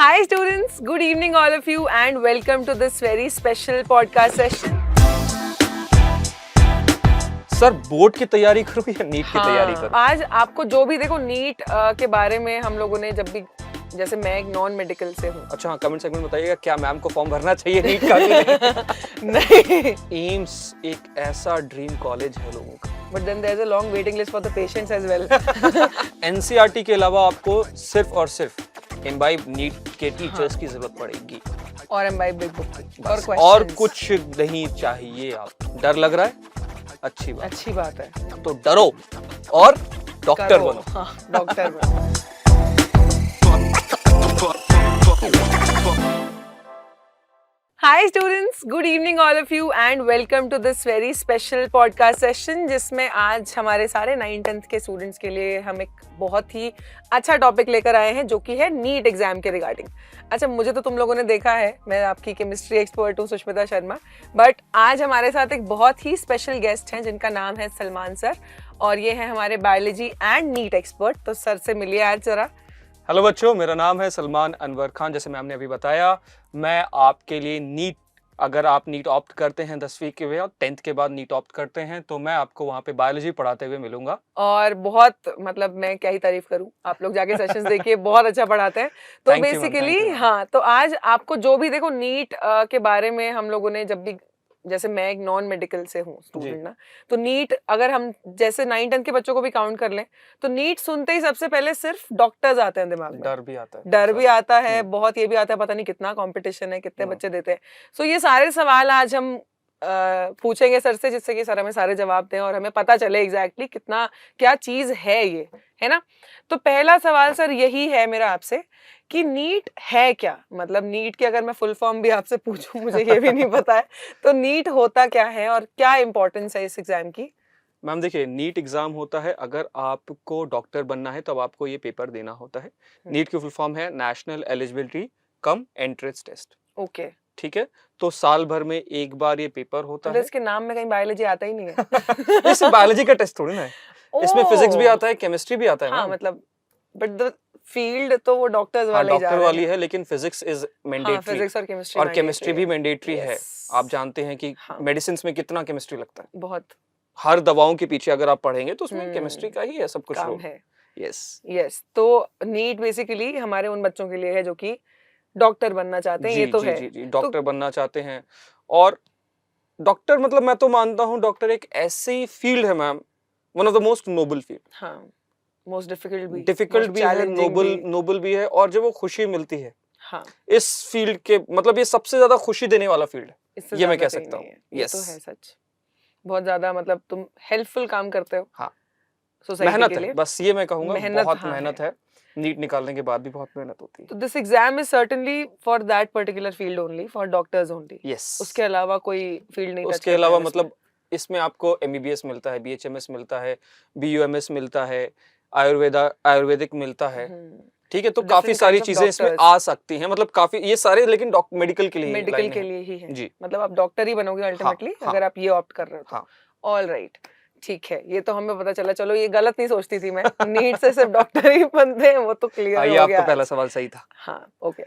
Hi students, good evening all of you and welcome to this very special podcast session. Sir board की तैयारी करो या NEET की तैयारी करो? आज आपको जो भी देखो नीट के बारे में हम लोगों ने जब भी जैसे मैं एक नॉन मेडिकल से हूँ। अच्छा हाँ, कमेंट सेगमेंट में बताइएगा क्या मैम को फॉर्म भरना चाहिए नीट का कि नहीं? नहीं। एम्स एक ऐसा ड्रीम कॉलेज है लोगों का। But then there's a long waiting list for the patients as well. NCERT के अलावा आपको सिर्फ और सिर्फ इम्बाइब नीट के टीचर्स की जरूरत पड़ेगी और imbibe big book बस, और और questions। कुछ नहीं चाहिए। आप डर लग रहा है? अच्छी बात है। तो डरो और डॉक्टर करो। बनो। हाँ, डॉक्टर बनो। Hi students, good evening all of you and welcome to this very special podcast session जिसमें आज हमारे सारे 9th-10th के स्टूडेंट्स के लिए हम एक बहुत ही अच्छा टॉपिक लेकर आए हैं जो कि है नीट एग्जाम के रिगार्डिंग। अच्छा, मुझे तो तुम लोगों ने देखा है, मैं आपकी केमिस्ट्री एक्सपर्ट हूँ सुष्मिता शर्मा, बट आज हमारे साथ एक बहुत ही स्पेशल गेस्ट हैं जिनका नाम है सलमान सर और ये है हमारे बायोलॉजी एंड नीट एक्सपर्ट। तो सर से मिलिए आज जरा। हेलो बच्चों, मेरा नाम है सलमान अनवर खान। जैसे मैम ने अभी बताया, मैं आपके लिए नीट, अगर आप नीट ऑप्ट करते हैं 10वीं के वे और 10th के बाद नीट ऑप्ट करते हैं तो मैं आपको वहाँ पे बायोलॉजी पढ़ाते हुए मिलूंगा। और बहुत मतलब मैं क्या ही तारीफ करूं, आप लोग जाके सेशंस देखिए, बहुत अच्छा पढ़ाते हैं। तो Thank you, ma'am, basically thank you, ma'am. हाँ, तो आज आपको जो भी देखो नीट के बारे में हम लोगों ने जब भी जैसे मैं एक नॉन मेडिकल से हूँ स्टूडेंट ना, तो नीट अगर हम जैसे 9th-10th के बच्चों को भी काउंट कर लें तो नीट सुनते ही सबसे पहले सिर्फ डॉक्टर्स आते हैं दिमाग में। डर भी आता है, बहुत ये भी आता है, पता नहीं कितना कंपटीशन है, कितने बच्चे देते हैं। सो ये सारे सवाल आज हम पूछेंगे सर से, जिससे कि सर हमें सारे जवाब दें और हमें पता चले एग्जैक्टली कितना क्या चीज है ये, है ना। तो पहला सवाल सर यही है मेरा आपसे कि नीट है क्या, मतलब नीट की अगर मैं फुल फॉर्म भी आपसे पूछूं, मुझे ये भी नहीं पता है, तो नीट होता क्या है और क्या इंपॉर्टेंस है इस एग्जाम की? मैम देखिए, नीट एग्जाम होता है, अगर आपको डॉक्टर बनना है तब आपको ये पेपर देना होता है। नीट की फुल फॉर्म है national eligibility cum entrance test. Okay, ठीक है, तो साल भर में एक बार ये पेपर होता तो है। इसके नाम में कहीं बायोलॉजी आता ही नहीं है। इसमें बायोलॉजी का टेस्ट थोड़ी ना है, इसमें फिजिक्स भी आता है, केमिस्ट्री भी आता है। हाँ, मतलब बट द फील्ड तो वो डॉक्टर्स वाले ही जा डॉक्टर रहे वाली हैं। है, लेकिन फिजिक्स इज मैंडेटरी। फिजिक्स और केमिस्ट्री भी मैंडेटरी है। Yes. आप जानते हैं कि हाँ। मेडिसिन में कितना केमिस्ट्री लगता है। बहुत हर दवाओं के पीछे अगर आप पढ़ेंगे तो उसमें केमिस्ट्री का ही है सब कुछ काम रोल। है। यस तो नीट बेसिकली हमारे उन बच्चों के लिए है जो कि डॉक्टर बनना चाहते हैं। जी ये तो जी है। जी डॉक्टर बनना चाहते हैं। और डॉक्टर मतलब मैं तो मानता हूँ डॉक्टर एक ऐसी फील्ड है ma'am, one of the most noble field. हाँ, मोस्ट डिफिकल्ट भी है, नोबल भी है, और जब वो खुशी मिलती है, हाँ, इस फील्ड के मतलब ये सबसे ज्यादा खुशी देने वाला फील्ड है, ये मैं कह सकता हूँ। ये तो है सच, बहुत ज्यादा मतलब तुम हेल्पफुल काम करते हो। हाँ, सोसाइटी मेहनत के लिए है, बस ये मैं कहूँगा, बहुत हाँ मेहनत है। नीट निकालने के बाद भी बहुत मेहनत होती है। तो this exam is certainly for that particular field only, for doctors only. Yes, उसके अलावा कोई फील्ड नहीं। उसके अलावा मतलब इसमें आपको एमबीबीएस मिलता है, बीएचएमएस मिलता है, बीयूएमएस मिलता है, आयुर्वेदिक मिलता है। ठीक है, तो काफी सारी चीजें इसमें आ सकती हैं, मतलब काफी ये सारे, लेकिन मेडिकल के लिए ही है जी। मतलब आप डॉक्टर ही बनोगे अल्टीमेटली। हाँ, अगर आप ये ऑप्ट कर रहे हो तो ऑल राइट, ठीक है, ये तो हमें पता चला। चलो, ये गलत नहीं सोचती थी मैं, नीट से सिर्फ डॉक्टर ही बनते हैं, वो तो क्लियर हो गया। आपका पहला सवाल सही था। हाँ, ओके।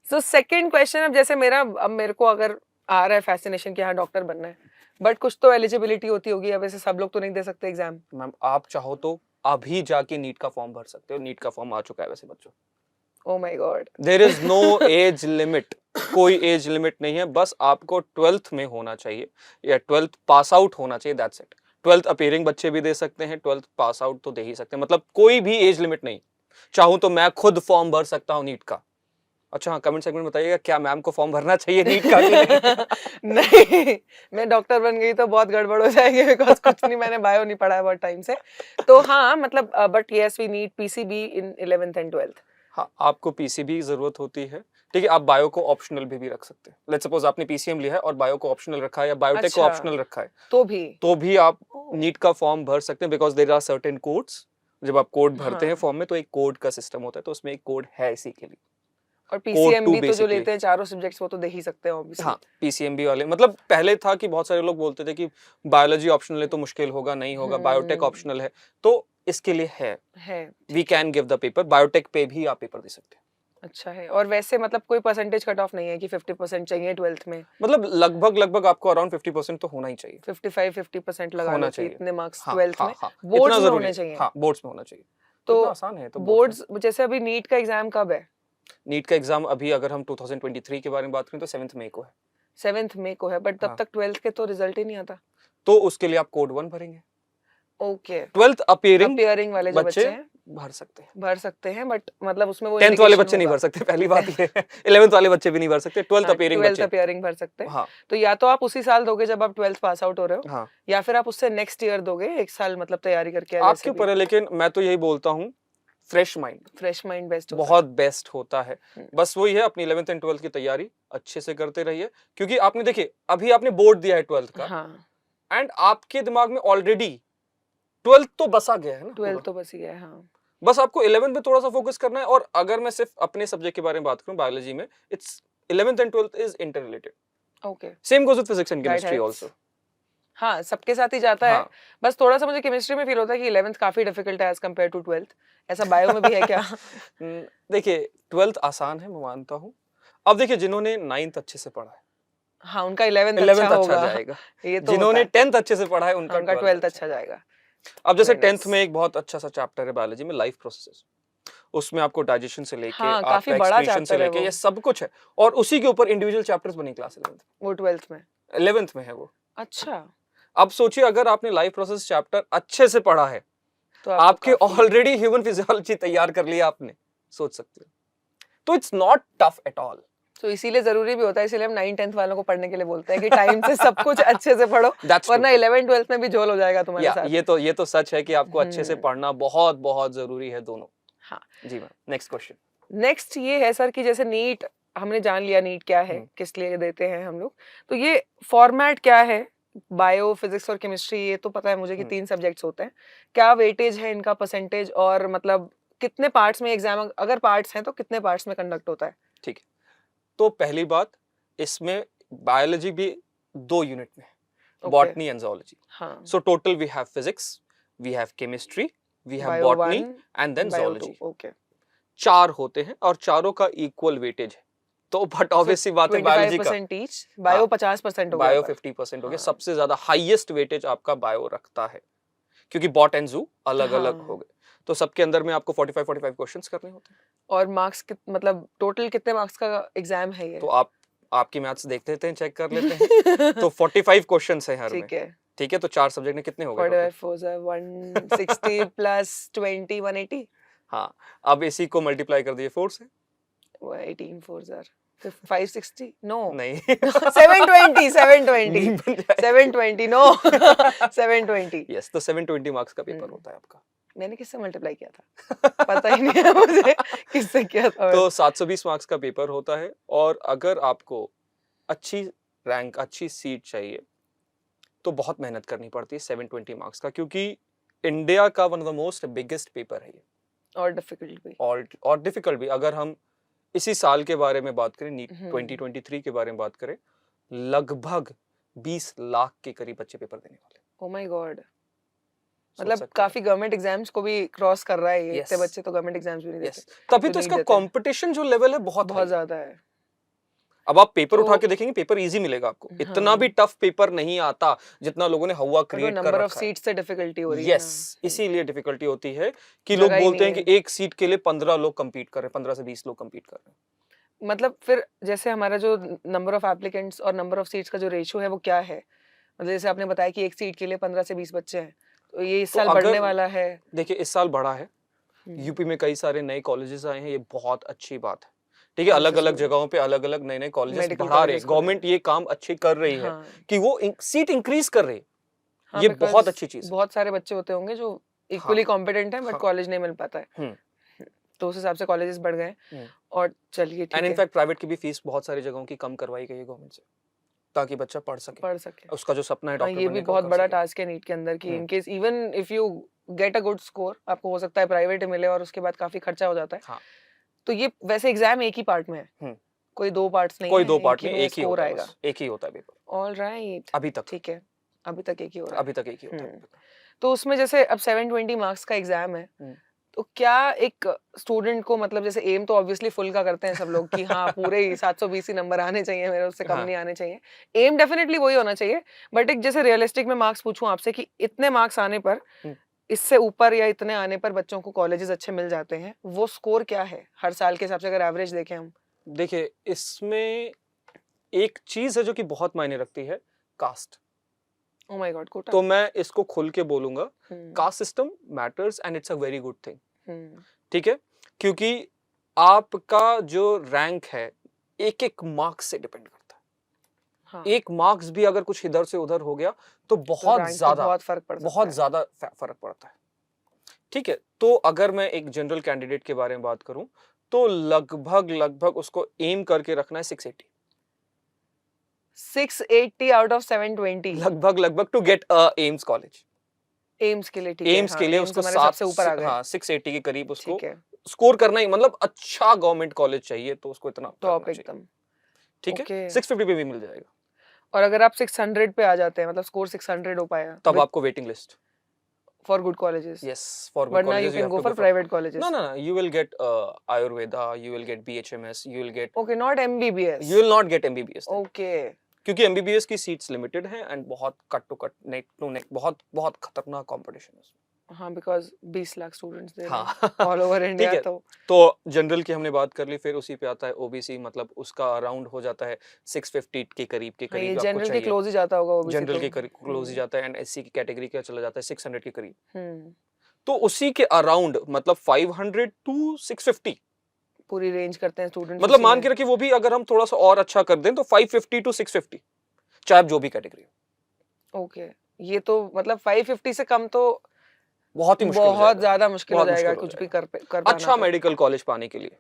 सो सेकंड क्वेश्चन, अब जैसे अब मेरे को अगर आ रहा है फैसिनेशन कि हाँ डॉक्टर बनना है, बट कुछ तो एलिजिबिलिटी होती होगी। अब ऐसे सब लोग तो नहीं दे सकते एग्जाम। मैम आप चाहो तो अभी जाके नीट का फॉर्म भर सकते हो। नीट का फॉर्म आ चुका है वैसे बच्चों। Oh my god, there is no age limit, कोई एज लिमिट नहीं है, बस आपको 12th में होना चाहिए या 12th पास आउट होना चाहिए, दैट्स इट। 12th अपीयरिंग बच्चे भी दे सकते हैं, 12th पास आउट तो दे ही सकते हैं, मतलब कोई भी एज लिमिट नहीं। चाहूं तो मैं खुद फॉर्म भर सकता हूं नीट का। अच्छा हाँ, कमेंट सेगमेंट में बताइएगा क्या मैम को फॉर्म भरना चाहिए नीट का कि नहीं? नहीं, मैं डॉक्टर बन गई तो बहुत गड़बड़ हो जाएगी, बिकॉज कुछ नहीं, मैंने बायो नहीं पढ़ा है बहुत टाइम से। तो हाँ मतलब but yes we need PCB in 11th and 12th। हाँ, आपको पीसीबी की जरूरत होती है। ठीक है, आप बायो को ऑप्शनल भी रख सकते हैं। लेट्स सपोज आपने पीसीएम लिया है और बायो को ऑप्शनल रखा है या बायोटेक को ऑप्शनल रखा है, तो भी आप नीट का फॉर्म भर सकते हैं, because there are certain codes. जब आप कोड भरते हैं फॉर्म में तो एक कोड का सिस्टम होता है, तो उसमें एक कोड है इसी के लिए। और पीसीएमबी तो जो लेते हैं चारों सब्जेक्ट्स, वो तो दे ही सकते हैं ऑब्वियसली। हाँ, पीसीएमबी वाले मतलब पहले था कि बहुत सारे लोग बोलते थे कि बायोलॉजी ऑप्शनल है तो मुश्किल होगा, नहीं होगा, बायोटेक ऑप्शनल है, तो इसके लिए है we can give the paper. Biotech पे भी आप पेपर दे सकते हैं। अच्छा है। और वैसे मतलब कोई परसेंटेज कट ऑफ नहीं है कि 50% चाहिए 12th में? मतलब लगभग आपको अराउंड 50% तो होना ही चाहिए, 55-50% लगा होना लो कि चाहिए। इतने मार्क्स हाँ 12th हाँ में हाँ, बोर्ड्स इतना में जरूरी होने है। चाहिए। हाँ, बोर्ड्स में होना चाहिए। तो इतना आसान है तो बोर्ड्स में। बोर्ड्स जैसे अभी नीट का एग्जाम कब है? नीट का एग्जाम अभी अगर हम 2023 के बारे में बात करें तो 7 मई को है। 7th मई को है, बट तब हाँ, तक 12th के तो रिजल्ट ही नहीं आता। तो उसके लिए आप कोड 1 भरेंगे। ओके। 12th अपीयरिंग अपियरिंग वाले जो बच्चे बच्चे हैं भर सकते हैं। भर सकते हैं, बट मतलब उसमें वो 10th वाले इंडिकेशन बच्चे नहीं होगा। भर सकते, पहली बात ये है। 11th वाले बच्चे भी नहीं भर सकते, 12th हाँ, अपीयरिंग 12th बच्चे। अपियरिंग भर सकते हैं। हाँ तो या तो आप उसी साल दोगे जब आप 12th पास आउट हो रहे हो, हाँ, या फिर आप उससे नेक्स्ट ईयर दोगे, एक साल मतलब तैयारी करके या आपके जैसे ऊपर भी। है, लेकिन मैं तो यही बोलता हूँ fresh mind fresh mind best होता बहुत बेस्ट होता है। हम्म। बस वही है, अपनी 11th एंड 12th की तैयारी अच्छे से करते रहिए, क्योंकि आपने देखिए अभी आपने बोर्ड दिया है 12th है। का, हाँ, एंड आपके दिमाग में ऑलरेडी 12th तो बसा गया है ना 12th पूरा। तो बस ही है। हाँ, बस आपको 11th में थोड़ा सा फोकस करना है। और अगर मैं सिर्फ अपने सब्जेक्ट के बारे में बात करूं, बायोलॉजी में, it's 11th and 12th is inter related. Okay, same goes with physics and that chemistry helps. Also. हाँ, सबके साथ ही जाता है। हाँ, बस थोड़ा सा मुझे केमिस्ट्री में फील होता है कि 11th काफी डिफिकल्ट है एज कम्पेयर टू 12th। ऐसा बायो में भी है क्या? देखिए 12th आसान है, मैं मानता हूँ। अब देखिए जिन्होंने 9th अच्छे से पढ़ा है, हाँ, उनका 11th अच्छा 11th अच्छा होगा। जाएगा। ये तो होता जिन्होंने है। 10th अच्छे से पढ़ा है, हाँ, उनका उनका 12th 12th अच्छा अच्छा जाएगा। अब जैसे वेरी 10th नाइस। में एक बहुत अच्छा सा चैप्टर है बायोलॉजी में, लाइफ प्रोसेसेस। उसमें आपको डाइजेशन से लेके हाँ, काफी आपका बड़ा एक्सक्रीशन से चैप्टर है लेके वो। ये सब कुछ है, और उसी के ऊपर इंडिविजुअल चैप्टर्स बनी क्लास 11th वो 12th में। 11th में है वो। अच्छा, अब सोचिए अगर आपने लाइफ प्रोसेस चैप्टर अच्छे से पढ़ा है, तो आपको आपके काफी ऑलरेडी ह्यूमन फिजियोलॉजी तैयार कर लिया आपने, सोच सकते हो। तो it's not tough at all. तो इसीलिए जरूरी भी होता है, इसीलिए हम 9-10th वालों को पढ़ने के लिए बोलते हैं कि टाइम से सब कुछ अच्छे से पढ़ो, दैट्स वरना 11-12th में भी झोल हो जाएगा तुम्हारे या साथ। ये तो सच है कि आपको अच्छे से हम्म। पढ़ना बहुत बहुत जरूरी है दोनों। हाँ, जी मैम, नेक्स्ट क्वेश्चन। नेक्स्ट ये है सर कि जैसे नीट हमने जान लिया नीट क्या है, किस लिए देते हैं हम लोग, तो ये फॉर्मेट क्या है? बायो, फिजिक्स और केमिस्ट्री ये तो पता है मुझे कि 3 सब्जेक्ट्स होते हैं। क्या वेटेज है इनका, परसेंटेज, और मतलब कितने पार्ट्स में एग्जाम, अगर पार्ट्स हैं तो कितने पार्ट्स में कंडक्ट होता है? ठीक है, तो पहली बात, इसमें बायोलॉजी भी 2 यूनिट में है, ओके। Botany and zoology. हाँ, so total we have physics, we have chemistry, we have bio botany 1, and then bio 2। Zoology. Okay, 4 होते हैं और चारों का इक्वल वेटेज है। तो बट ऑब्वियस सी बात है बायोलॉजी का, 25% ईच, बायो 50% हो गया बायो पर। 50% हो गया। हाँ। सबसे ज्यादा हाईएस्ट वेटेज आपका बायो रखता है, क्योंकि बॉट एंड जू अलग अलग हाँ। हो गए। तो सबके अंदर में आपको 45 क्वेश्चंस करने होते हैं। और मार्क्स मतलब टोटल कितने मार्क्स का एग्जाम है ये? तो आपकी मैथ्स देख लेते हैं, चेक कर लेते हैं। तो 45 क्वेश्चंस है हर में। ठीक है। ठीक है, तो 4 सब्जेक्ट में कितने हो गए 45 टोटल? Force 160 plus 20 180। हाँ, अब इसी को मल्टीप्लाई कर दिए 4 से। 18 फोर्स 560 नो नहीं 720 720 नहीं बन जाएगा। 720 नो 720। यस, तो 720 मार्क्स का पेपर हम्म। होता है आपका। मैंने किससे मल्टीप्लाई किया था पता ही नहीं है मुझे किससे किया था। तो 720 मार्क्स का पेपर होता है, और अगर आपको अच्छी रैंक, अच्छी सीट चाहिए, तो बहुत मेहनत करनी पड़ती है 720 मार्क्स का, क्योंकि इंडिया का one of the most biggest paper है ये, और डिफिकल्ट भी। और डिफिकल्ट भी। अगर हम इसी साल के बारे में बात करें, नीट हम्म। 2023 के बारे में बात करें, लगभग 20 लाख के करीब बच्चे पेपर देने वाले। ओ माय गॉड, सोच मतलब सकते हैं। काफी गवर्नमेंट एग्जाम्स को भी क्रॉस कर रहा है ये। इतने Yes. बच्चे तो गवर्नमेंट एग्जाम्स भी नहीं यस, देते तभी जो तो नीट इसका देते हैं। कंपटीशन जो लेवल है बहुत बहुत high है। ज्यादा है। अब आप पेपर तो उठा के देखेंगे, पेपर इजी मिलेगा आपको, इतना हाँ, भी टफ पेपर नहीं आता जितना लोगों ने हवा बट वो क्रिएट कर नंबर ऑफ रखा है। सीट्स से डिफिकल्टी हो रही है यस, ना। इसीलिए डिफिकल्टी होती है कि लोग जगह ही बोलते नहीं हैं है। कि एक सीट के लिए 15 लोग compete कर रहे हैं, 15 से 20 लोग compete कर रहे हैं। मतलब फिर जैसे हमारा जो नंबर ऑफ एप्लीकेंट्स और नंबर ऑफ सीट्स का जो रेशियो है वो क्या है? मतलब जैसे आपने बताया कि एक सीट के लिए 15 से 20 बच्चे हैं, तो ये इस तो साल बढ़ने अगर वाला है। देखिए इस साल बढ़ा है, यूपी में कई सारे नए कॉलेजेस आए हैं, ये बहुत अच्छी बात है। ठीक है, अलग अलग जगहों पे अलग अलग नए नए कॉलेजेस मेडिकल बढ़ा रहे हैं, कॉलेजेस खुले हैं। गवर्नमेंट ये काम अच्छे कर रही है हाँ, कि वो सीट इंक्रीज कर रही है। हाँ, ये because बहुत अच्छी चीज है। बहुत सारे बच्चे होते होंगे जो इक्वली कॉम्पिटेंट हैं बट हाँ। कॉलेज नहीं मिल पाता है, हम्म। तो उस हिसाब से कॉलेजेस बढ़ गए। हम्म। और चलिए एंड ठीक है, इनफैक्ट प्राइवेट की भी फीस बहुत सारी जगहों की कम करवाई गई है गवर्नमेंट से, ताकि बच्चा पढ़ सके, पढ़ सके। उसका जो सपना है हाँ, डॉक्टर ये बनने भी का, वो बहुत कर बड़ा सके। टास्क है नीट के अंदर कि hmm. In case even if you get a good score, आपको हो सकता है प्राइवेट मिले और उसके बाद काफी खर्चा हो जाता है। हाँ, तो ये वैसे एग्जाम एक ही पार्ट में है, कोई 2 पार्ट्स नहीं कोई है, 2 पार्ट एक ही में में एक ही स्कोर होता है, आएगा। बस एक ही होता है पेपर ऑलराइट, अभी तक। ठीक है, अभी तक एक ही हो रहा है। अभी तक एक ही होता है पेपर। तो उसमें जैसे अब 720 मार्क्स का एग्जाम है, तो क्या एक स्टूडेंट को मतलब जैसे एम तो ऑब्वियसली फुल का करते हैं सब लोग कि हाँ पूरे ही 720 ही नंबर आने चाहिए मेरे, उससे कम हाँ नहीं आने चाहिए, एम डेफिनेटली वही होना चाहिए, बट एक जैसे रियलिस्टिक में मार्क्स पूछूं आपसे कि इतने मार्क्स आने पर, हम्म। इससे ऊपर या इतने आने पर बच्चों को कॉलेजेस अच्छे मिल जाते हैं, वो स्कोर क्या है हर साल के हिसाब से अगर एवरेज देखें हम? देखिए इसमें एक चीज है जो कि बहुत मायने रखती है, caste. Oh my god, quota. तो मैं इसको खुल के बोलूंगा, hmm caste system matters and it's a very good thing. Hmm ठीक है, क्योंकि आपका जो रैंक है एक एक मार्क्स से डिपेंड करता है। हाँ, एक मार्क्स भी अगर कुछ इधर से उधर हो गया तो तो बहुत रैंक पे ज्यादा बहुत फर्क पड़ सकता बहुत है। ज्यादा फर्क पड़ता है। ठीक है, तो अगर मैं एक जनरल कैंडिडेट के बारे में बात करूं तो लगभग लगभग उसको एम करके रखना है 680, 680 आउट ऑफ 720 लगभग लगभग to get a AIIMS college. AIIMS के लिए? ठीक है, एम्स हाँ के लिए एम्स उसको हमारे सबसे ऊपर आ गए। हाँ 680 के करीब उसको ठीक है, स्कोर करना ही, मतलब अच्छा गवर्नमेंट कॉलेज चाहिए तो उसको इतना टॉप करना चाहिए। एकदम। ठीक ओके, है, 650 पे भी मिल जाएगा। और अगर आप 600 पे आ जाते हैं, मतलब स्कोर 600 हो पाया तब आपको waiting list, for good colleges, yes, for good वरना you colleges you can have go to for go for, private no colleges? no no, you will get Ayurveda, you will get BHMS, you will get, okay, not MBBS. you will not get MBBS then. Okay, क्योंकि MBBS की seats limited हैं and बहुत cut to cut, neck to neck, बहुत बहुत खतरनाक competition है उसमें। हाँ बिकॉज 20 लाख स्टूडेंट्स दे रहे हैं हाँ ऑल ओवर ठीक इंडिया। है, तो तो जनरल की हमने बात कर ली, फिर उसी पे आता है ओबीसी, मतलब उसका अराउंड हो जाता है 650 के करीब हाँ, ये आपको जनरल के चाहिए। क्लोज ही जाता होगा ओबीसी जनरल तो। के क्लोज ही जाता है एंड एससी की कैटेगरी का चला जाता है 600 के करीब। हम्म, तो उसी के अराउंड मतलब 500 टू 650, पूरी रेंज करते हैं स्टूडेंट्स मतलब उसी मान में। के रखिए वो भी अगर हम थोड़ा सा और अच्छा कर दें तो 550 टू 650, चाहे आप जो भी कैटेगरी हो। ओके, ये तो मतलब 550 से कम तो बहुत ही मुश्किल हो बहुत जाएगा, ज्यादा मुश्किल हो बहुत जाएगा मुश्किल हो कुछ भी जाएगा कर पाना अच्छा तो। मेडिकल कॉलेज पाने के लिए।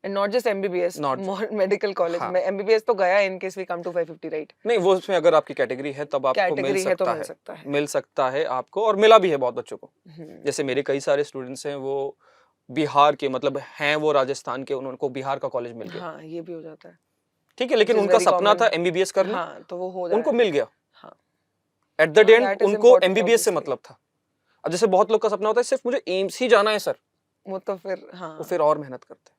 And not just MBBS, not, medical college हाँ में एमबीबीएस तो गया in case we come to 550, right? नहीं, वो उसमें अगर आपकी कैटेगरी है तब आपको मिल कैटेगरी है तो सकता मिल है, सकता है। मिल सकता है आपको, और मिला भी है बहुत बच्चों को। हम्म, जैसे मेरे कई सारे स्टूडेंट्स हैं वो बिहार के, मतलब हैं वो राजस्थान के, उनको बिहार का कॉलेज मिल गया। हाँ ये भी हो जाता है, ठीक है, लेकिन which is उनका very सपना common। था एमबीबीएस करना, हाँ तो वो हो उनको जाए। मिल गया। हाँ एट द हाँ, एंड that is उनको important एमबीबीएस से obviously। मतलब था। अब जैसे बहुत लोग का सपना होता है सिर्फ मुझे एम्स ही जाना है सर, वो तो फिर हाँ, वो फिर और मेहनत करते हैं।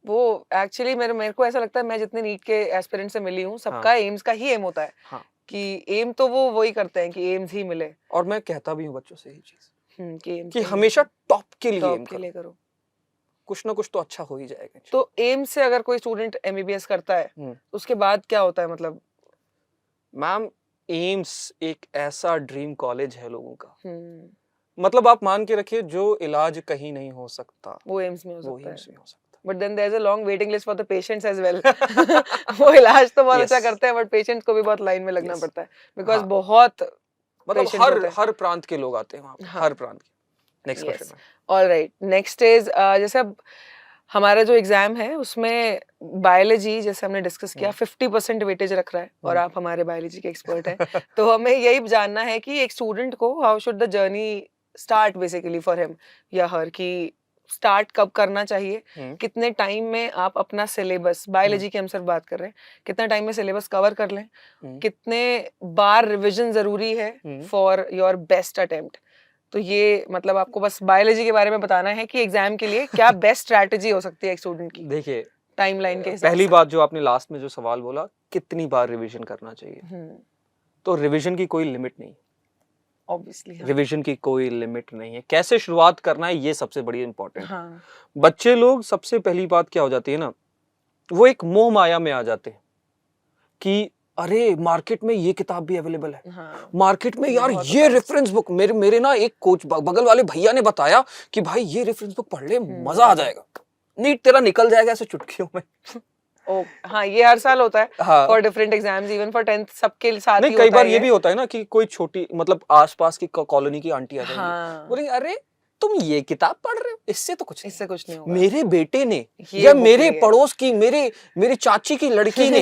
वो एक्चुअली मेरे को ऐसा लगता है, मैं जितने नीट के एस्पिरेंट से मिली हूँ सबका हाँ एम्स का ही एम होता है हाँ, कि एम तो वो वही करते हैं कि एम्स ही मिले। और मैं कहता भी हूँ बच्चों से यही चीज कि एम्स कि हमेशा टॉप के लिए टॉप एम के करो, लिए करो। कुछ ना कुछ तो अच्छा हो ही जाएगा। तो एम्स से अगर कोई स्टूडेंट एमबीबीएस करता है उसके बाद क्या होता है मतलब? मैम एम्स एक ऐसा ड्रीम कॉलेज है लोगों का, मतलब आप मान के रखिए जो इलाज कहीं नहीं हो सकता वो एम्स में हो वो सकता है, एम्स में हो सकता but then there is a long waiting list for the patients as well. वो इलाज तो बहुत Yes. अच्छा करते हैं बट पेशेंट्स को भी बहुत लाइन में लगना Yes. पड़ता है बिकॉज हाँ, बहुत मतलब पेशेंट्स होते हैं। हर प्रांत के लोग आते हैं वहाँ पे, हाँ। हर प्रांत के। Next yes, question. Alright, next is जैसे अब हमारा जो एग्जाम है उसमें बायोलॉजी जैसे हमने डिस्कस किया 50% वेटेज रख रहा है और आप हमारे बायोलॉजी के एक्सपर्ट हैं, तो हमें यही जानना है कि एक स्टूडेंट को how should the journey start basically for him या हर, कि स्टार्ट कब करना चाहिए, कितने टाइम में आप अपना सिलेबस, बायोलॉजी की हम सिर्फ बात कर रहे हैं, कितना टाइम में सिलेबस कवर कर लें, कितने बार रिवीजन जरूरी है फॉर योर बेस्ट अटेम्प्ट। तो ये मतलब आपको बस बायोलॉजी के बारे में बताना है कि एग्जाम के लिए क्या बेस्ट स्ट्रैटेजी हो सकती है एक स्टूडेंट की देखिए टाइमलाइन के हिसाब पहली से। बात जो आपने लास्ट में जो सवाल बोला, कितनी बार रिवीजन करना चाहिए, तो रिवीजन की कोई लिमिट नहीं, ऑब्वियसली रिवीजन की कोई लिमिट नहीं है। कैसे शुरुआत करना है ये सबसे बड़ी इंपॉर्टेंट। हाँ, बच्चे लोग सबसे पहली बात क्या हो जाती है ना, वो एक मोह माया में आ जाते हैं कि अरे मार्केट में ये किताब भी अवेलेबल है, हाँ, मार्केट में यार ये रेफरेंस बुक, मेरे ना एक कोच बगल वाले भैया ने बताया कि भाई ये रेफरेंस बुक पढ़ ले मजा आ जाएगा, नीट तेरा निकल जाएगा ऐसे चुटकियों में। ओ हाँ, ये हर साल होता है हाँ, for different exams, even for 10th सबके साथ ही नहीं कई होता बार है ये भी होता है ना कि कोई छोटी मतलब आसपास की कॉलोनी की आंटी आ जाएगी, हाँ, बोलेंगे अरे तुम ये किताब पढ़ रहे हो, इससे तो कुछ नहीं, इससे कुछ नहीं होगा, मेरे बेटे ने ये या बुक मेरे ली है। पड़ोस की मेरे चाची की लड़की ने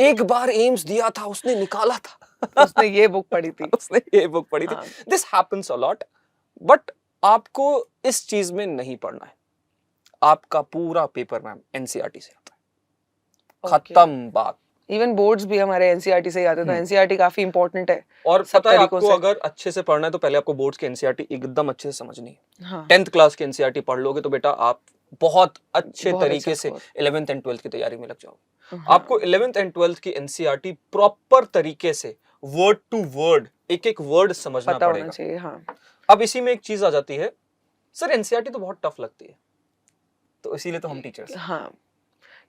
एक बार एम्स दिया था, उसने निकाला था, उसने ये बुक पढ़ी थी, उसने ये बुक पढ़ी थी। हाँ, this happens a lot, but आपको इस चीज में नहीं पढ़ना है। आपका पूरा पेपर मैम एनसीईआरटी से आता है, Okay. खत्म बात। इवन बोर्ड्स भी हमारे एनसीईआरटी से ही आते, तो एनसीईआरटी काफी इंपॉर्टेंट है। और सब पता है तरीकों आपको से। अगर अच्छे से पढ़ना है तो पहले आपको बोर्ड्स की एनसीईआरटी एकदम अच्छे से समझनी है। हाँ 10th क्लास की एनसीईआरटी पढ़ लोगे तो बेटा आप बहुत अच्छे बहुत तरीके अच्छा से 11th एंड 12th की तैयारी में लग जाओगे। हाँ, आपको 11th एंड 12th की एनसीईआरटी प्रॉपर तरीके से वर्ड टू वर्ड एक एक वर्ड समझना पता होना पड़ेगा। चाहिए। हाँ अब इसी में एक चीज आ जाती है, सर एनसीईआरटी तो बहुत टफ लगती है, तो इसीलिए तो हम टीचर्स। हाँ,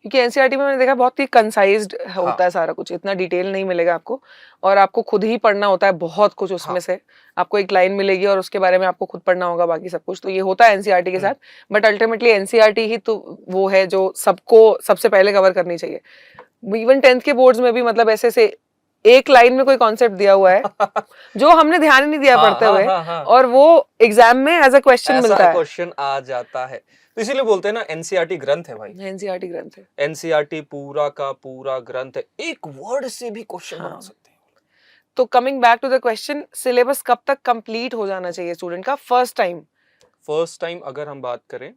क्योंकि एनसीईआरटी में मैंने देखा बहुत ही कंसाइज्ड हाँ। होता है सारा कुछ, इतना डिटेल नहीं मिलेगा आपको, और आपको खुद ही पढ़ना होता है बहुत कुछ उसमें हाँ। से। आपको एक लाइन मिलेगी और उसके बारे में आपको खुद पढ़ना होगा, बाकी सब कुछ तो ये होता है एनसीईआरटी के साथ। बट अल्टीमेटली एनसीईआरटी ही तो वो है जो सबको सबसे पहले कवर करनी चाहिए। इवन 10th के बोर्ड्स में भी मतलब ऐसे से एक लाइन में कोई कॉन्सेप्ट दिया हुआ है जो हमने ध्यान ही नहीं दिया पढ़ते हुए, और वो एग्जाम में एज अ क्वेश्चन मिलता है, क्वेश्चन आ जाता है। तो इसीलिए बोलते हैं ना एनसीईआरटी ग्रंथ है भाई। एनसीईआरटी ग्रंथ है। एनसीईआरटी पूरा का पूरा ग्रंथ है, एक वर्ड से भी क्वेश्चन बना सकते हैं। तो coming back to the question, syllabus कब तक कंप्लीट हो जाना चाहिए स्टूडेंट का फर्स्ट टाइम? फर्स्ट टाइम अगर हम बात करें,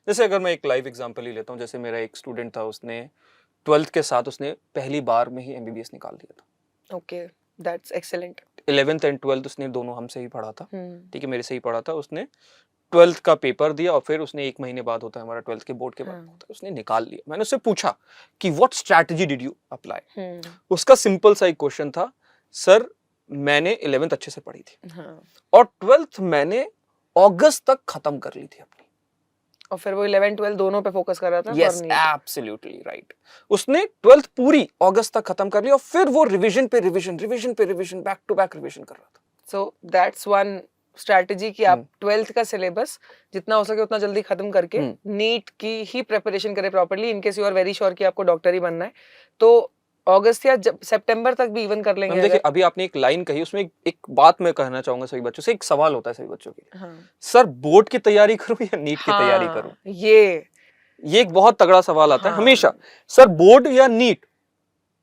जैसे अगर मैं एक लाइव एग्जांपल ही लेता हूँ, जैसे मेरा एक स्टूडेंट था, उसने 12th के साथ उसने पहली बार में ही एमबीबीएस निकाल दिया था। Okay, that's excellent. 11th and 12th उसने दोनों हमसे ही पढ़ा था, हम्म, ठीक है, मेरे से ही पढ़ा था। उसने 12th का पेपर दिया और फिर उसने 1 महीने बाद होता है हमारा 12th के बोर्ड के बाद हाँ। होता है, उसने निकाल लिया। मैंने उससे पूछा कि what strategy did you apply. Hmm, उसका सिंपल सा एक क्वेश्चन था, सर मैंने 11th अच्छे से पढ़ी थी हाँ, और 12th मैंने अगस्त तक खत्म कर ली थी अपनी। और फिर वो 11 12 दोनों पे फोकस कर रहा था यस, एब्सोल्युटली राइट। उसने 12th पूरी अगस्त तक खत्म कर ली और फिर वो रिवीजन पे रिवीजन, रिवीजन पे revision, back to back revision कर रहा था। सो दैट्स वन स्ट्रैटेजी कि आप 12th का सिलेबस जितना हो सके उतना जल्दी खत्म करके नीट की ही प्रिपरेशन करें properly, in case you are very sure कि आपको डॉक्टर ही बनना है, तो अगस्त या सितंबर तक भी इवन कर लेंगे। देखिए अभी आपने एक लाइन कही, उसमें एक बात मैं कहना चाहूंगा सभी बच्चों से। एक सवाल होता है सभी बच्चों के लिए, हाँ, सर बोर्ड की तैयारी करूं या नीट की तैयारी करूं? ये एक बहुत तगड़ा सवाल आता है हमेशा, सर बोर्ड या नीट?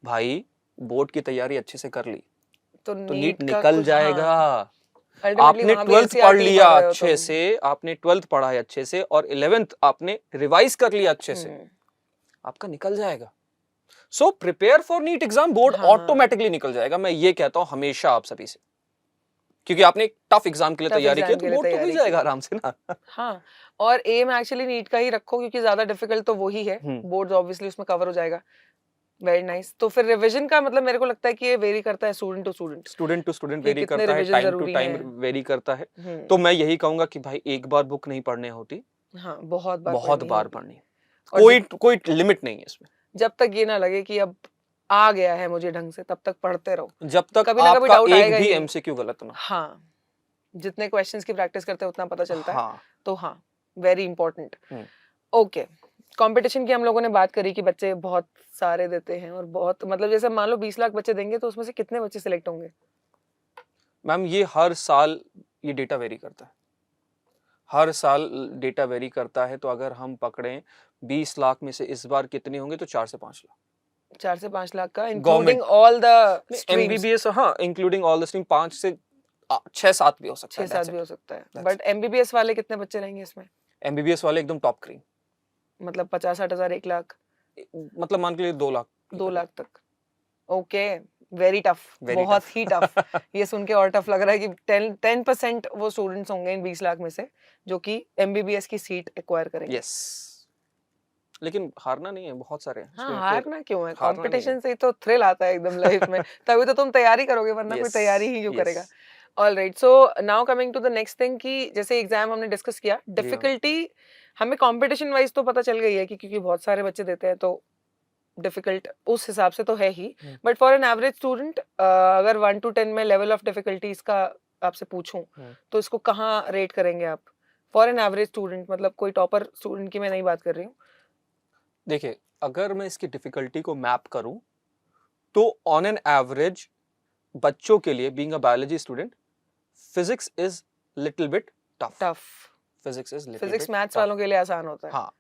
भाई बोर्ड की तैयारी अच्छे से कर ली तो नीट निकल जाएगा। आपने 12th पढ़ लिया अच्छे से, आपने 12th पढ़ा है अच्छे से और 11th आपने रिवाइज कर लिया अच्छे से, आपका निकल जाएगा। So prepare for NEET exam, board automatically निकल जाएगा। मैं ये कहता हूं हमेशा आप सभी से, क्योंकि आपने एक टफ एग्जाम के लिए तैयारी की तो बोर्ड तो हो ही जाएगा आराम से ना। हाँ, और एम एक्चुअली नीट का ही रखो क्योंकि ज्यादा डिफिकल्ट तो वही है, बोर्ड्स ऑब्वियसली उसमें कवर हो जाएगा। Very nice. तो फिर रिवीजन का मतलब मेरे को लगता है कि ये वेरी करता है स्टूडेंट टू स्टूडेंट वेरी करता है, टाइम टू टाइम वेरी करता है। तो मैं यही कहूंगा कि भाई एक बार बुक नहीं पढ़ने होती, हाँ बहुत बार पढ़नी। कोई लिमिट नहीं है इसमें। जब तक ये ना लगे कि अब आ गया है मुझे ढंग से, तब तक पढ़ते रहो, जब तक कभी ना कभी डाउट आएगा एक भी एमसीक्यू गलत ना। हाँ, जितने क्वेश्चंस की प्रैक्टिस करते हैं उतना पता चलता है। तो हाँ, वेरी इंपॉर्टेंट। ओके, कंपटीशन की हम लोगों ने बात करी कि बच्चे बहुत सारे देते हैं और बहुत मतलब जैसे मान लो 20 लाख बच्चे देंगे तो उसमें से कितने बच्चे सिलेक्ट होंगे? मैम ये हर साल ये डेटा वेरी करता है, हर साल डेटा वेरी करता है। तो अगर हम पकड़ें 20 लाख में से इस बार कितने होंगे तो 4 से 5 लाख। 4 से 5 लाख का इंक्लूडिंग ऑल द एमबीबीएस, हाँ इंक्लूडिंग ऑल द स्ट्रीम 5 से 6-7 भी हो सकता है। 6-7 भी हो सकता है। बट एमबीबीएस वाले कितने बच्चे रहेंगे इसमें? एमबीबीएस वाले एकदम टॉप क्रीम, मतलब 50-60 हजार, 1 लाख, मतलब मान के लिए 2 लाख तक। ओके, वेरी टफ, बहुत ही टफ। ये सुन के और टफ लग रहा है कि 10% वो स्टूडेंट्स होंगे इन 20 लाख में से जो कि एमबीबीएस की सीट एक्वायर करेंगे। यस, लेकिन हारना नहीं है, बहुत सारे हैं। हाँ, हारना क्यों है? कंपटीशन से ही तो थ्रिल आता है एकदम लाइफ में, तभी तो तुम तैयारी करोगे, वरना कोई तैयारी ही क्यों करेगा। Alright, so now coming to the next thing कि जैसे एग्जाम हमने डिस्कस किया, डिफिकल्टी हमें कंपटीशन वाइज तो पता चल गई है कि क्योंकि बहुत सारे बच्चे देते हैं तो डिफिकल्ट उस हिसाब से तो है ही। But for an average student अगर 1 to 10 में लेवल ऑफ डिफिकल्टी इसका आपसे पूछूं तो इसको कहाँ रेट करेंगे आप फॉर एन एवरेज स्टूडेंट? मतलब कोई टॉपर स्टूडेंट की मैं नहीं बात कर रही हूँ। देखिए अगर मैं इसकी डिफिकल्टी को मैप करूं तो ऑन एन एवरेज बच्चों के लिए, being a biology student, physics is little bit tough. Physics maths वालों के लिए आसान होता है। हाँ,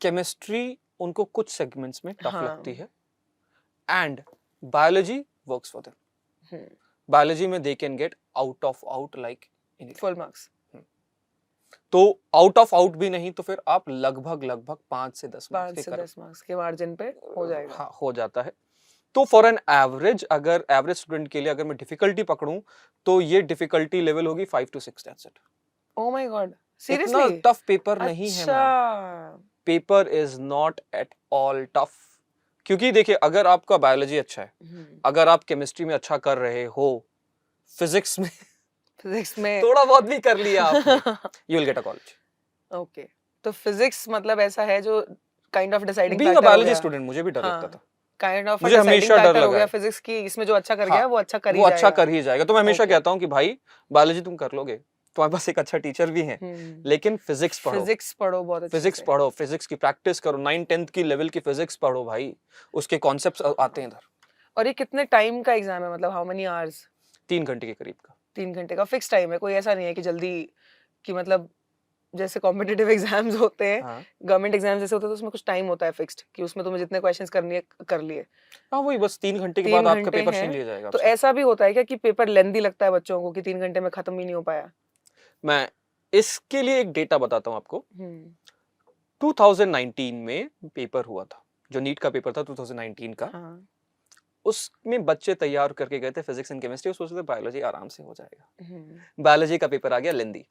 केमिस्ट्री उनको कुछ सेगमेंट्स में टफ लगती है, and biology works for them. Biology में they can get out of out like full marks. तो आउट ऑफ आउट भी नहीं तो फिर आप लगभग 5 से 10 मार्क्स के मार्जिन पे हो जाएगा। हाँ, हो जाता है। तो फॉर एन एवरेज, अगर एवरेज स्टूडेंट के लिए अगर मैं डिफिकल्टी पकड़ूं तो ये डिफिकल्टी लेवल होगी 5 to 6, that's it. Oh my God, इतना सीरियसली? टफ पेपर नहीं है मैम, अच्छा, paper is not at all tough. क्योंकि देखिए, अगर आपका बायोलॉजी अच्छा है, अगर आप केमिस्ट्री में अच्छा कर रहे हो, फिजिक्स में फिजिक्स में थोड़ा बहुत भी कर लिया आपने, you will get a college. Okay, तो फिजिक्स मतलब ऐसा है जो kind of deciding being a factor हो बायोलॉजी गया। स्टूडेंट मुझे भी डर लगता हाँ, था, काइंड ऑफ मुझे डिसाइडिंग हमेशा डर फैक्टर हो लगा गया है। फिजिक्स की, इसमें जो अच्छा कर हाँ, गया वो अच्छा कर ही वो अच्छा जाएगा। कर ही जाएगा। तो मैं हमेशा ओके। कहता हूँ कि भाई बायोलॉजी तुम कर लोगे, तुम्हारे पास एक अच्छा टीचर भी है, लेकिन फिजिक्स पढ़ो, फिजिक्स पढ़ो बहुत अच्छे फिजिक्स से। पढ़ो, फिजिक्स की प्रैक्टिस करो, 9-10th की लेवल की फिजिक्स पढ़ो भाई, उसके कॉन्सेप्ट्स आते हैं इधर। और ये कितने टाइम का एग्जाम है, मतलब हाउ मेनी आवर्स? 3 घंटे के करीब का। 3 घंटे का फिक्स टाइम है, कोई ऐसा नहीं है कि जल्दी, कि मतलब जैसे कॉम्पिटिटिव एग्जाम्स होते हैं, हाँ गवर्नमेंट एग्जाम्स जैसे होते हैं, तो उसमें कुछ टाइम होता है फिक्स्ड कि उसमें तुम्हें जितने क्वेश्चंस करनी है कर लिए। हाँ, वही बस 3 घंटे के बाद 3 आपका घंटे पेपर छीन हैं, लिया जाएगा तो आपसे। ऐसा भी होता है क्या कि पेपर लेंदी लगता है बच्चों को कि 3 घंटे में खत्म ही नहीं हो पाया? मैं इसके लिए एक डेटा बताता हूँ आपको। हम्म 2019 में पेपर हुआ था, जो नीट का पेपर था 2019 का, हाँ उसमें बच्चे तैयार करके गए थे फिजिक्स एंड केमिस्ट्री, सोचते थे बायोलॉजी आराम से हो जाएगा। हम्म। बायोलॉजी का पेपर आ गया लेंदी,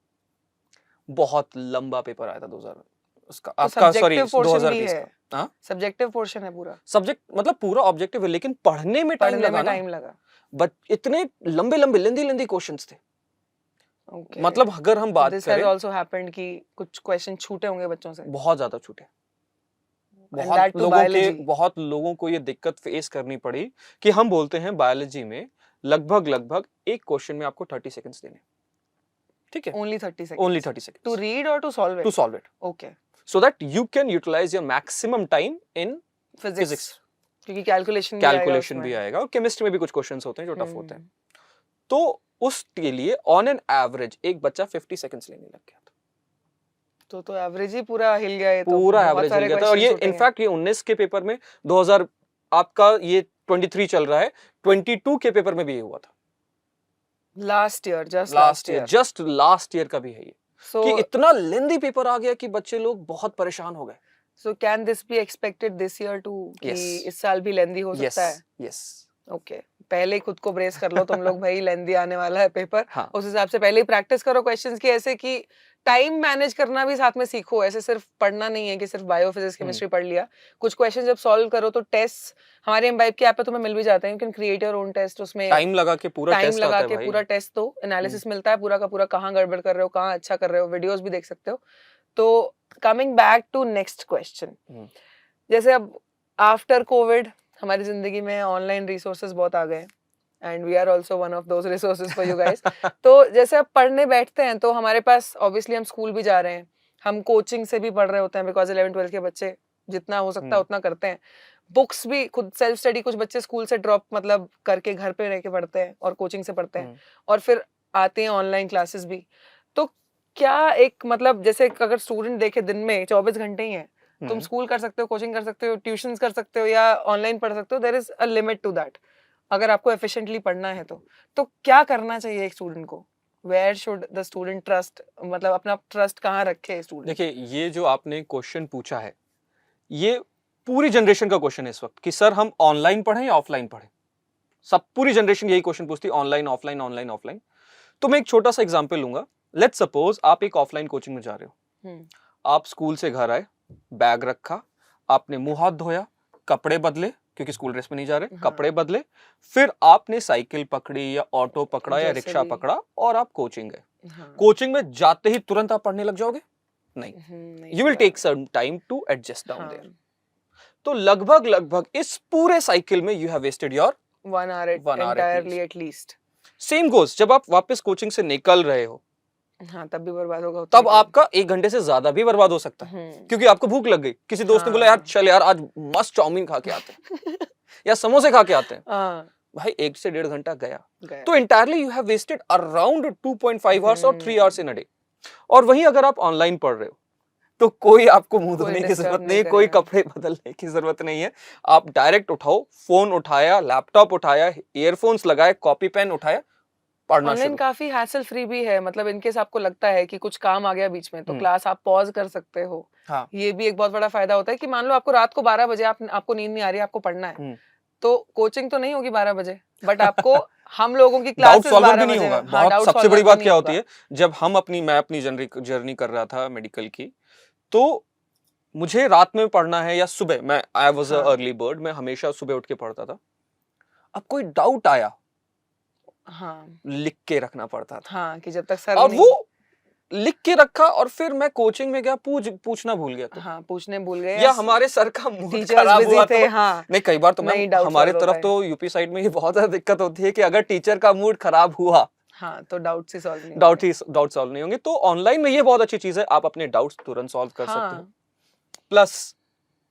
बहुत लंबा पेपर आया था 2000 उसका, तो आपका सॉरी सब्जेक्टिव पोर्शन भी 2020 है, का। हाँ, सब्जेक्टिव पोर्शन है पूरा, सब्जेक्ट मतलब पूरा ऑब्जेक्टिव है, लेकिन पढ़ने में टाइम पढ़ने लगा में ना, टाइम लगा। बट इतने लंबे लंबे लेंदी लेंदी क्वेश्चंस थे। ओके, मतलब अगर हम बात दिस हैज करें, आल्सो हैपेंड कि कुछ क्वेश्चन छूटे होंगे बच्चों से, बहुत ज्यादा छूटे, एंड दैट टू बायोलॉजी। बहुत लोगों को ये दिक्कत फेस करनी पड़ी कि हम बोलते हैं बायोलॉजी में लगभग एक क्वेश्चन में आपको 30 सेकंड्स देने, ठीक है, only 30 only seconds 30 to seconds read और to solve to it? Solve it, okay, so that you can utilize your maximum time in physics, physics। क्योंकि कैलकुलेशन भी आएगा कैलकुलेशन उसमें। भी आएगा और केमिस्ट्री में भी कुछ क्वेश्चंस होते हैं जो टफ होते हैं। हम्म, तो उसके लिए ऑन एन एवरेज एक बच्चा 50 सेकंड्स लेने लग गया था, तो एवरेज ही पूरा हिल गया, ये तो पूरा बहुत एवरेज हिल सारे गया था। और ये क्वेश्चन छूटेंगे। इनफैक्ट ये 19 के पेपर में 2000, आपका ये 23 चल रहा है, 22 के पेपर में भी ये हुआ था, last year, just last year, just last year का भी है ये, सो कि इतना लेंदी पेपर आ गया कि बच्चे लोग बहुत परेशान हो गए। So can this be expected this year too, कि Yes. इस साल भी लेंदी हो यस सकता है? यस, ओके, पहले ही खुद को ब्रेस कर लो तुम लोग भाई, लेंदी आने वाला है पेपर, हाँ उस हिसाब से पहले ही प्रैक्टिस करो क्वेश्चंस की, ऐसे कि टाइम मैनेज करना भी साथ में सीखो, ऐसे सिर्फ पढ़ना नहीं है कि सिर्फ बायो फिजिक्स केमिस्ट्री पढ़ लिया। कुछ क्वेश्चन जब सॉल्व करो तो टेस्ट हमारे एम्बाइब की ऐप पे तुम्हें मिल भी जाते हैं, you can create your own test, उसमें टाइम लगा के पूरा टाइम टेस्ट लगा आता है के भाई। पूरा टेस्ट दो, एनालिसिस मिलता है पूरा का पूरा, कहाँ गड़बड़ कर रहे हो, कहाँ अच्छा कर रहे हो, वीडियोस भी देख सकते हो। तो coming back to next question, जैसे अब आफ्टर कोविड हमारी जिंदगी में ऑनलाइन रिसोर्सेज बहुत आ गए, and we are also one of those resources for you guys. तो जैसे अब पढ़ने बैठते हैं तो हमारे पास ऑब्वियसली, हम स्कूल भी जा रहे हैं, हम कोचिंग से भी पढ़ रहे होते हैं, बिकॉज 11-12 के बच्चे जितना हो सकता है उतना करते हैं, बुक्स भी खुद सेल्फ स्टडी कुछ बच्चे स्कूल से ड्रॉप मतलब करके घर पे रह के पढ़ते हैं और कोचिंग से पढ़ते हैं, और फिर आते हैं ऑनलाइन क्लासेस भी। तो क्या एक मतलब, जैसे अगर स्टूडेंट देखे दिन में 24 घंटे ही हैं, तुम स्कूल कर सकते हो, कोचिंग कर सकते हो, ट्यूशंस कर सकते हो या ऑनलाइन पढ़ सकते हो, there is a limit to that, अगर आपको एफिशिएंटली पढ़ना है तो क्या करना चाहिए एक स्टूडेंट को? Where should the student trust, मतलब अपना ट्रस्ट कहाँ रखे स्टूडेंट? देखिए, ये जो आपने क्वेश्चन पूछा है, ये पूरी जनरेशन का क्वेश्चन है इस वक्त, कि सर हम ऑनलाइन पढ़ें या ऑफलाइन पढ़ें। सब पूरी जनरेशन यही क्वेश्चन पूछती है, ऑनलाइन ऑफलाइन ऑनलाइन ऑफलाइन। तो मैं एक छोटा सा एग्जांपल लूंगा। लेट्स सपोज आप एक ऑफलाइन कोचिंग में जा रहे हो, आप स्कूल से घर आए, बैग रखा, आपने मुंह हाथ धोया, कपड़े बदले, क्योंकि स्कूल ड्रेस में नहीं जा रहे, कपड़े बदले, फिर आपने साइकिल पकड़ी या ऑटो पकड़ा या रिक्शा पकड़ा और आप कोचिंग गए। कोचिंग में जाते ही तुरंत आप पढ़ने लग जाओगे? नहीं, you will take some time to adjust down there. तो लगभग इस पूरे साइकिल में you have wasted your 1 hour entirely at least। Same goes, जब आप वापस कोचिंग से निकल रहे हो, हाँ, तब भी बर्बाद होगा, तब आपका 1 घंटे से ज्यादा भी बर्बाद हो सकता है, क्योंकि आपको भूख लग गई, किसी दोस्त ने बोला यार चल यार आज मस्त चाउमीन खा के आते हैं या समोसे खा के आते हैं, भाई 1 से 1.5 घंटा गया। तो entirely you have wasted around 2.5 hours और 3 hours इन अ डे। और वहीं अगर आप ऑनलाइन पढ़ रहे हो तो कोई आपको मुंह धोने की जरूरत नहीं है, कोई कपड़े बदलने की जरूरत नहीं है, आप डायरेक्ट उठाओ, फोन उठाया, लैपटॉप उठाया, ईयरफोन्स लगाए, कॉपी पेन उठाया, पढ़ना ऑनलाइन शुरू। काफी हैसल फ्री भी है, मतलब इनकेस आपको लगता है कि कुछ काम आ गया बीच में तो क्लास आप पॉज कर सकते हो। हाँ। ये भी एक बहुत बड़ा फायदा होता है कि मान लो आपको रात को 12 बजे आपको नींद नहीं आ रही है, आपको पढ़ना है, तो कोचिंग तो नहीं होगी 12 बजे, बट आपको हम लोगों की डाउट क्लासेस सॉल्वर 12 भी नहीं बजे होगा। हाँ, बहुत डाउट सबसे सॉल्वर बड़ी भी बात नहीं क्या होती होगा। है, जब मैं अपनी जर्नी कर रहा था मेडिकल की, तो मुझे रात में पढ़ना है या सुबह, मैं आई वाज अ हाँ। अर्ली बर्ड, मैं हमेशा सुबह उठ के पढ़ता था। अब कोई डाउट आया, हाँ लिख के रखना पड़ता था, हाँ, कि जब तक सर और नहीं वो लिख के रखा, और फिर मैं कोचिंग में गया, पूछना भूल गया तो, हाँ पूछने भूल गए, या हमारे सर का मूड टीचर्स खराब बिजी हुआ थे तो। हाँ, नहीं, कई बार तो मैम नहीं डाउट हमारे सॉल्व हो तरफ पाए। तो यूपी साइड में ये बहुत ज्यादा दिक्कत होती है कि अगर टीचर का मूड खराब हुआ, हाँ तो डाउट से सॉल्व नहीं होंगे। डाउट सॉल्व नहीं होंगे। तो ऑनलाइन में ये बहुत अच्छी चीज है, आप अपने डाउट्स तुरंत सॉल्व कर सकते हो। हाँ प्लस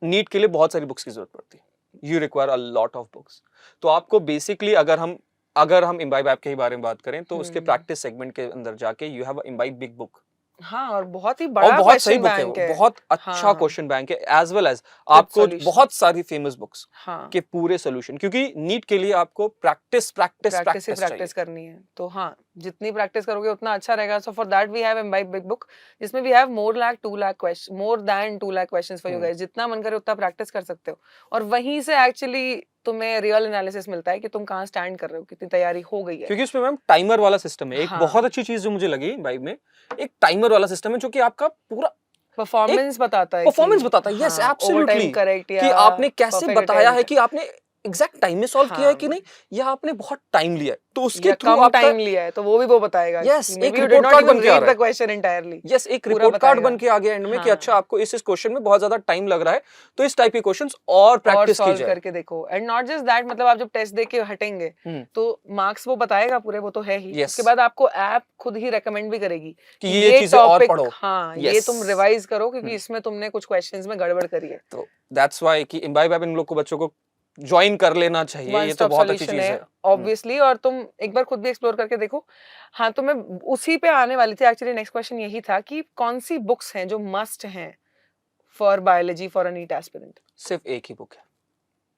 नीट के लिए बहुत सारी बुक्स की जरूरत पड़ती है, you require a lot of books. तो आपको बेसिकली अगर हम इम्बाइब ऐप के ही बारे में बात करें, तो उसके प्रैक्टिस सेगमेंट के अंदर जाके you have imbibe big book, हाँ, और बहुत ही और बड़ा बहुत सही क्वेश्चन बुक है बैंक वो, है। बहुत अच्छा हाँ, क्वेश्चन बैंक है, एज वेल एज आपको solutions। बहुत सारी फेमस बुक्स हाँ के पूरे सोल्यूशन, क्योंकि नीट के लिए आपको प्रैक्टिस प्रैक्टिस ही प्रैक्टिस करनी है, तो हाँ जितनी प्रैक्टिस करोगे उतना अच्छा रहेगा। So for that we have imbibe big book, जिसमें we have more than 2 lakh questions for you guys. जितना मन करे उतना प्रैक्टिस कर सकते हो, और वहीं से एक्चुअली तुम्हें रियल एनालिसिस मिलता है कि तुम कहाँ स्टैंड कर रहे हो, कितनी तैयारी हो गई है। क्योंकि उसमें मैम टाइमर वाला सिस्टम है। एक हाँ। बहुत अच्छी चीज जो मुझे लगी इम्बाइब में, एक टाइमर वाला सिस्टम है, जो कि आपका पूरा परफॉर्मेंस बताता है, परफॉर्मेंस बताता है। यस, एब्सोल्युटली, करेक्ट कि आपने कैसे बताया है, कि आपने एग्जैक्ट टाइम में सॉल्व किया है कि हाँ। नहीं, या आपने बहुत टाइम लिया है, तो उसके या थ्रू कम आपका टाइम लिया है तो वो भी वो बताएगा। Yes, कि maybe एक you did report not card even बन के आ read रहा the question entirely। यस एक पूरा रिपोर्ट कार्ड बताएगा। बन के आ गया एंड में, कि हाँ। अच्छा आपको इस क्वेश्चन में बहुत ज्यादा टाइम लग रहा है, तो इस टाइप के क्वेश्चंस और प्रैक्टिस की सॉल्व जाए। करके देखो। एंड नॉट जस्ट दैट, मतलब आप जब टेस्ट दे के हटेंगे तो मार्क्स वो बताएगा पूरे, वो तो है ही। Yes. उसके बाद आपको ऐप खुद ही रेकमेंड भी करेगी कि ये चीजें और टॉपिक पढ़ो। हाँ Yes. ये तुम रिवाइज करो, क्योंकि इसमें तुमने कुछ क्वेश्चंस में गड़बड़ करी है। तो दैट्स व्हाई कि इम्बाइब ऐप इन लोग को, बच्चों को ज्वाइन कर लेना चाहिए। वन ये तो स्टॉप बहुत अच्छी सॉल्यूशन चीज है है। ऑब्वियसली, और तुम एक बार खुद भी एक्सप्लोर करके देखो। हाँ तो मैं उसी पे आने वाली थी, एक्चुअली नेक्स्ट क्वेश्चन यही था कि कौन सी बुक्स हैं जो मस्ट हैं for biology for a NEET aspirant. सिर्फ एक ही बुक है,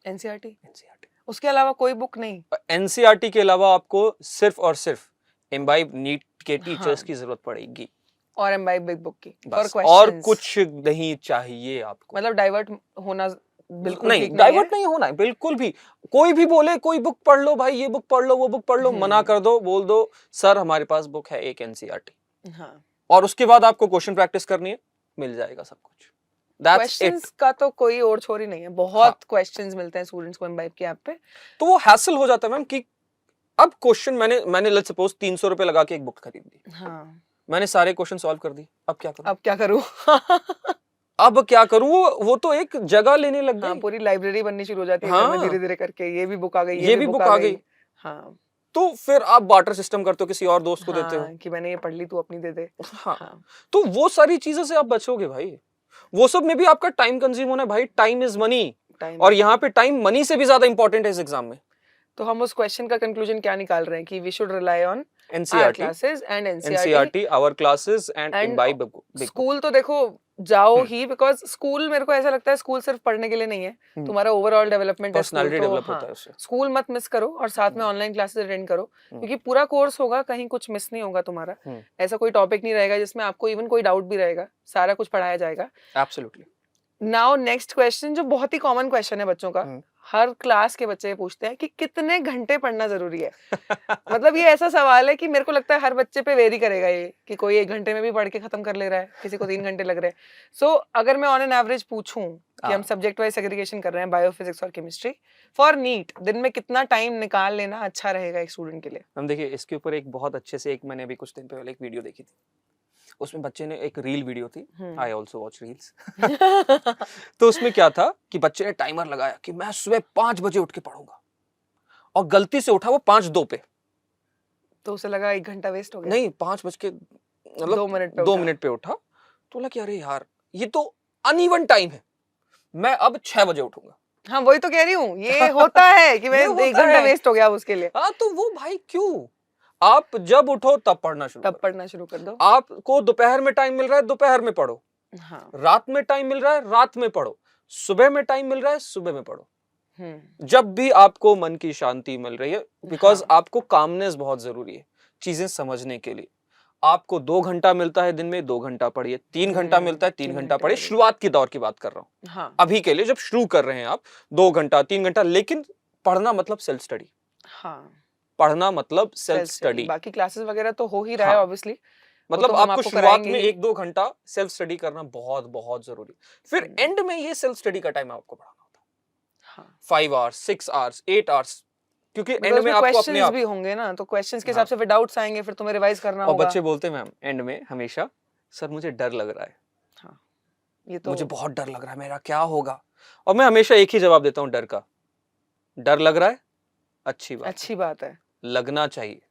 एनसीईआरटी। एनसीईआरटी। उसके अलावा कोई बुक नहीं। एनसीईआरटी के अलावा आपको सिर्फ और सिर्फ इम्बाइब नीट के टीचर्स हाँ। की जरूरत पड़ेगी, और एम्बाइब बिग बुक की फॉर बस, क्वेश्चंस। और कुछ नहीं चाहिए आपको। मतलब डाइवर्ट होना बिल्कुल नहीं, ठीक नहीं डाइवर्ट है। नहीं होना है बिल्कुल भी। कोई भी बोले कोई बुक पढ़ लो भाई, ये बुक पढ़ लो, वो बुक पढ़ लो, मना कर दो, बोल दो सर हमारे पास बुक है एक एनसीईआरटी, हाँ। और उसके बाद आपको क्वेश्चन प्रैक्टिस करनी है, मिल जाएगा सब कुछ। That's it. क्वेश्चंस का तो कोई और छोर ही नहीं है, बहुत क्वेश्चंस मिलते हैं स्टूडेंट्स को एम्बाइब की ऐप पे। तो वो हैसल हो जाता है मैम, कि अब क्वेश्चन मैंने लेट्स सपोज 300 रुपए लगा के एक बुक खरीद ली, हाँ। मैंने सारे क्वेश्चन सॉल्व कर दिए, अब क्या करूं? अब क्या करूं? अब क्या करूं? वो तो एक जगह लेने लग हाँ गई। पूरी लाइब्रेरी बननी शुरू हो जाती है घर में हाँ। धीरे धीरे करके। ये भी बुक आ गई, ये भी बुक आ गई। हाँ। तो फिर आप बार्टर सिस्टम करते हो, किसी और दोस्त को देते हो। हाँ, कि मैंने ये पढ़ ली, तू अपनी दे दे। हाँ। हाँ। तो वो सारी चीजों से आप बचोगे भाई। वो सब में भी आपका टाइम कंज्यूम होना है भाई, टाइम इज मनी, और यहाँ पे टाइम मनी से भी ज्यादा इंपॉर्टेंट है इस एग्जाम में। तो हम उस क्वेश्चन का कंक्लूजन क्या निकाल रहे हैं कि we should rely on NCERT classes and NCERT our classes and Imbibe big book. School तो देखो जाओ ही, बिकॉज स्कूल मेरे को ऐसा लगता है स्कूल सिर्फ पढ़ने के लिए नहीं है, तुम्हारा ओवरऑल डेवलपमेंट है। पर्सनालिटी डेवलप होता है उससे। स्कूल मत मिस करो, और साथ में ऑनलाइन क्लासेस अटेंड करो, क्योंकि पूरा कोर्स होगा, कहीं कुछ मिस नहीं होगा तुम्हारा। ऐसा कोई टॉपिक नहीं रहेगा जिसमें आपको इवन कोई डाउट भी रहेगा, सारा कुछ पढ़ाया जाएगा। एब्सोल्युटली। नाउ नेक्स्ट क्वेश्चन, जो बहुत ही कॉमन क्वेश्चन है बच्चों का, हर क्लास के बच्चे पूछते हैं कि कितने घंटे पढ़ना जरूरी है। मतलब ये ऐसा सवाल है कि मेरे को लगता है हर बच्चे पे वेरी करेगा ये, कि कोई 1 घंटे में भी पढ़ के खत्म कर ले रहा है, किसी को 3 घंटे लग रहे हैं। सो अगर मैं ऑन एन एवरेज पूछूं कि हम सब्जेक्ट वाइज सेग्रीगेशन कर रहे हैं, बायो, फिजिक्स और केमिस्ट्री, फॉर नीट दिन में कितना टाइम निकाल लेना अच्छा रहेगा एक स्टूडेंट के लिए? हम देखिए इसके ऊपर एक बहुत अच्छे से, एक मैंने अभी कुछ दिन पहले एक वीडियो देखी थी, उसमें बच्चे ने एक रील वीडियो थी, आई ऑल्सो वॉच रील्स। तो उसमें क्या था कि बच्चे ने टाइमर लगाया कि मैं सुबह 5 बजे उठ के पढ़ूंगा, और गलती से उठा वो 5:02 पे, तो उसे लगा 1 घंटा वेस्ट हो गया। नहीं, 5 बज के मतलब 2 मिनट पे उठा, तो लगा कि अरे यार ये तो अनइवन टाइम है, मैं अब 6 बजे उठूंगा। हाँ वही तो कह रही हूँ, ये होता है कि मैं 1 घंटा वेस्ट हो गया उसके लिए। हाँ तो वो भाई क्यों? आप जब उठो तब पढ़ना शुरू कर दो। आपको दोपहर में टाइम मिल रहा है, दोपहर में पढ़ो। हाँ। रात में टाइम मिल रहा है, रात में पढ़ो। सुबह में टाइम मिल रहा है, सुबह में पढ़ो। जब भी आपको मन की शांति मिल रही है, बिकॉज आपको कामनेस बहुत जरूरी है चीजें समझने के लिए। आपको 2 घंटा मिलता है दिन में, 2 घंटा पढ़िए। 3 घंटा मिलता है, 3 घंटा पढ़िए। शुरुआत के दौर की बात कर रहा हूँ। हाँ। अभी के लिए जब शुरू कर रहे हैं आप 2 घंटा 3 घंटा, लेकिन पढ़ना मतलब सेल्फ स्टडी, हाँ, पढ़ना मतलब सेल्फ सेल्फ स्टडी। स्टडी। बाकी क्लासेस वगैरह तो हो ही रहा है हाँ। ऑब्वियसली, मतलब तो हम आपको आपको शुरुआत कराएंगे में ही। 1-2 घंटा सेल्फ स्टडी करना बहुत बहुत जरूरी, फिर हम्म, एंड में ये सेल्फ स्टडी का टाइम आपको बढ़ाना होता हाँ, है, 5 आवर्स, 6 आवर्स, 8 आवर्स, क्योंकि एंड बिकॉज में में आपको अपने क्वेश्चंस आप। भी होंगे ना, तो क्वेश्चंस के हाँ। हिसाब से फिर डाउट्स आएंगे, फिर तुम्हें रिवाइज करना और होगा। बच्चे बोलते हैं मैम एंड में हमेशा, सर मुझे डर लग रहा है, हाँ, ये तो मुझे बहुत डर लग रहा है, मेरा क्या होगा। और मैं हमेशा एक ही जवाब देता हूँ डर का, डर लग रहा है, अच्छी बात है, अच्छी बात है। लगना चाहिए।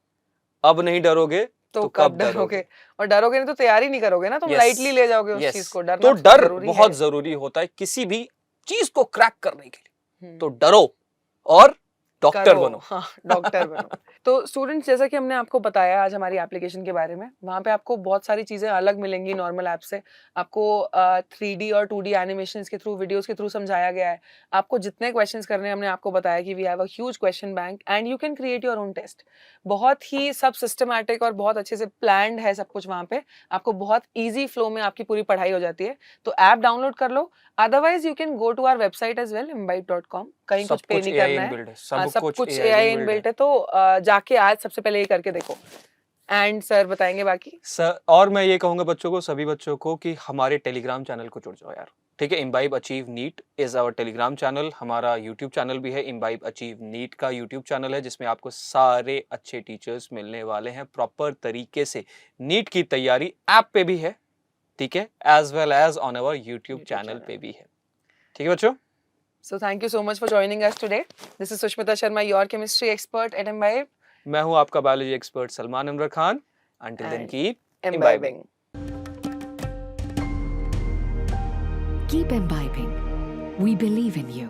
अब नहीं डरोगे तो तो कब कब डरोगे? डरोगे? और डरोगे नहीं तो तैयारी नहीं करोगे ना, तुम Yes, लाइटली ले जाओगे उस yes. चीज को। डरना तो तो डर जरूरी बहुत है। जरूरी होता है किसी भी चीज को क्रैक करने के लिए। हम्म, तो डरो और डॉक्टर करो, बनो। हाँ, डॉक्टर बनो। तो स्टूडेंट्स, जैसा कि हमने आपको बताया आज हमारी एप्लीकेशन के बारे में, वहाँ पे आपको बहुत सारी चीज़ें अलग मिलेंगी नॉर्मल ऐप से। आपको 3D और 2D एनिमेशंस के थ्रू, वीडियोस के थ्रू समझाया गया है। आपको जितने क्वेश्चंस करने हैं हमने आपको बताया कि we have a huge question bank and you can create your own test. बहुत ही सब सिस्टमैटिक और बहुत अच्छे से प्लान्ड है सब कुछ वहाँ पे। आपको बहुत ईजी फ्लो में आपकी पूरी पढ़ाई हो जाती है। तो ऐप डाउनलोड कर लो, otherwise you can go to our website as well, imbibe.com। कहीं कुछ सब पे कुछ नहीं AI करना है। इनबिल्ट है, हाँ, सब कुछ कुछ AI AI इनबिल्ट इनबिल्ट है। है, तो जाके आज सबसे पहले ये करके देखो। एंड सर बताएंगे बाकी। सर, और मैं ये कहूंगा बच्चों को, सभी बच्चों को, कि हमारे टेलीग्राम चैनल को जुड़ जाओ यार, ठीक है। Imbibe Achieve NEET is our Telegram channel. हमारा यूट्यूब चैनल भी है, इम्बाइब अचीव नीट का यूट्यूब चैनल है, जिसमें आपको सारे अच्छे टीचर्स मिलने वाले हैं प्रॉपर तरीके से। नीट की तैयारी ऐप पे भी है, ठीक है, as well as on our YouTube channel पे भी है, ठीक है बच्चों। So thank you so much for joining us today. This is Sushmita Sharma, your chemistry expert at Imbibe. मैं हूं आपका biology expert Salman Anwar Khan. Until then, And keep imbibing. imbibing. Keep imbibing. We believe in you.